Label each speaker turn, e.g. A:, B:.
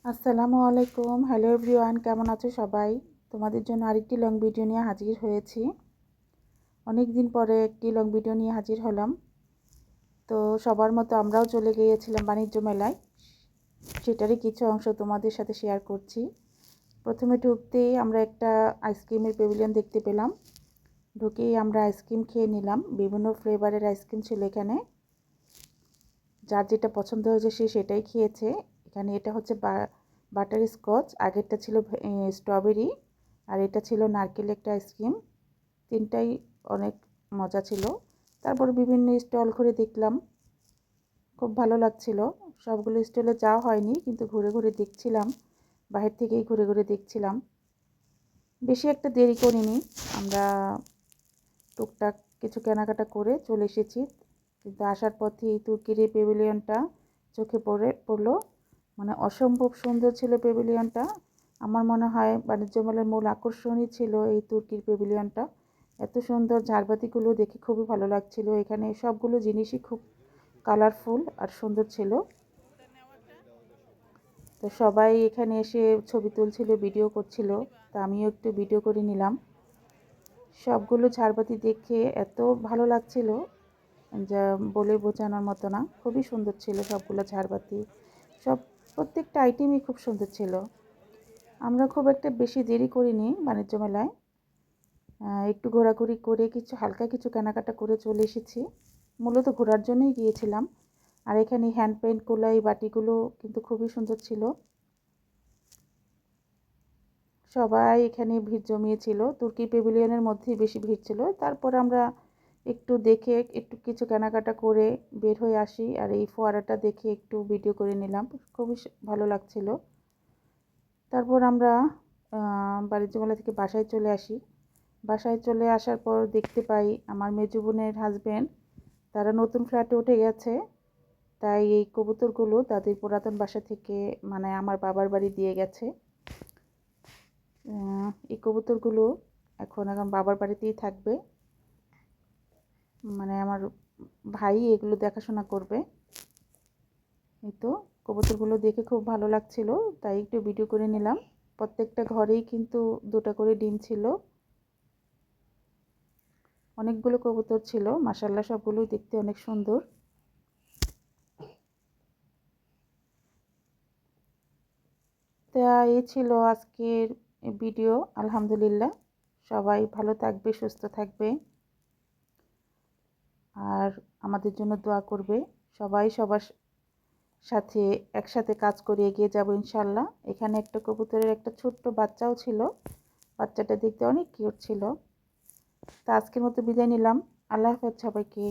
A: আসসালামু আলাইকুম। Hello everyone, কেমন আছো সবাই? তোমাদের জন্য আরেকটি লং ভিডিও নিয়ে হাজির হয়েছি। অনেক দিন পরে একটি লং ভিডিও নিয়ে হাজির হলাম। তো সবার মতো আমরাও চলে গিয়েছিলাম বাণিজ্য মেলায়, সেটারই কিছু অংশ তোমাদের সাথে শেয়ার করছি। প্রথমে ঢুকতেই আমরা একটা আইসক্রিমের প্যাভিলিয়ন দেখতে পেলাম। ঢুকেই আমরা আইসক্রিম খেয়ে নিলাম। বিভিন্ন ফ্লেভারের আইসক্রিম ছিল এখানে, যার যেটা পছন্দ হয়েছে সে সেটাই খেয়েছে। এখানে এটা হচ্ছে বাটার স্কচ, আগেরটা ছিল স্ট্রবেরি, আর এটা ছিল নারকেল একটা আইসক্রিম। তিনটাই অনেক মজা ছিল। তারপর বিভিন্ন স্টল ঘুরে দেখলাম, খুব ভালো লাগছিল। সবগুলো স্টলে যাওয়া হয়নি, কিন্তু ঘুরে ঘুরে দেখছিলাম, বাহির থেকেই ঘুরে ঘুরে দেখছিলাম। বেশি একটা দেরি করিনি, আমরা টুকটাক কিছু কেনাকাটা করে চলে এসেছি। কিন্তু আসার পথে তুর্কির এই প্যাভিলিয়নটা চোখে পড়লো। মানে অসম্ভব সুন্দর ছিল প্যাভিলিয়নটা। আমার মনে হয় বাণিজ্য মেলার মূল আকর্ষণই ছিল এই তুর্কির প্যাভিলিয়নটা। এত সুন্দর ঝাড়বাতিগুলো দেখে খুবই ভালো লাগছিল। এখানে সবগুলো জিনিসই খুব কালারফুল আর সুন্দর ছিল। তো সবাই এখানে এসে ছবি তুলছিল, ভিডিও করছিল। তা আমিও একটু ভিডিও করে নিলাম। সবগুলো ঝাড়বাতি দেখে এত ভালো লাগছিল যা বলে বোঝানোর মতো না। খুবই সুন্দর ছিল সবগুলো ঝাড়বাতি। প্রত্যেকটা আইটেমই খুব সুন্দর ছিল। আমরা খুব একটা বেশি দেরি করিনি বাণিজ্য মেলায়। একটু ঘোরাঘুরি করে হালকা কিছু কেনাকাটা করে চলে এসেছি। মূলত ঘোরার জন্যই গিয়েছিলাম। আর এখানে হ্যান্ড পেইন্টগুলো, এই বাটিগুলো কিন্তু খুবই সুন্দর ছিল। সবাই এখানে ভিড় জমিয়েছিল। তুর্কি প্যাভিলিয়নের মধ্যেই বেশি ভিড় ছিল। তারপর আমরা একটু দেখে একটু কিছু কেনাকাটা করে বের হয়ে আসি। আর এই ফোয়ারাটা দেখে একটু ভিডিও করে নিলাম, খুবই ভালো লাগছিল। তারপর আমরা বাণিজ্য মেলা থেকে বাসায় চলে আসি। বাসায় চলে আসার পর দেখতে পাই আমার মেজো বোনের হাজব্যান্ড, তারা নতুন ফ্ল্যাটে উঠে গেছে। তাই এই কবুতরগুলো তাদের পুরাতন বাসা থেকে, মানে আমার বাবার বাড়ি দিয়ে গেছে। এই কবুতরগুলো এখন বাবার বাড়িতেই থাকবে। মানে আমার ভাই এগুলো দেখাশোনা করবে। এই তো কবুতরগুলো দেখে খুব ভালো লাগছিল, তাই একটু ভিডিও করে নিলাম। প্রত্যেকটা ঘরেই কিন্তু দুটো করে ডিম ছিল। অনেকগুলো কবুতর ছিল, মাশাআল্লাহ সবগুলোই দেখতে অনেক সুন্দর। তা এই ছিল আজকের ভিডিও। আলহামদুলিল্লাহ, সবাই ভালো থাকবে, সুস্থ থাকবে, আর আমাদের জন্য দোয়া করবে। সবাই সবার সাথে একসাথে কাজ করে এগিয়ে যাব ইনশাল্লাহ। এখানে একটা কবুতরের একটা ছোট্ট বাচ্চাও ছিল, বাচ্চাটা দেখতে অনেক কিউট ছিল। তা আজকের মতো বিদায় নিলাম। আল্লাহ হাফেজ সবাইকে।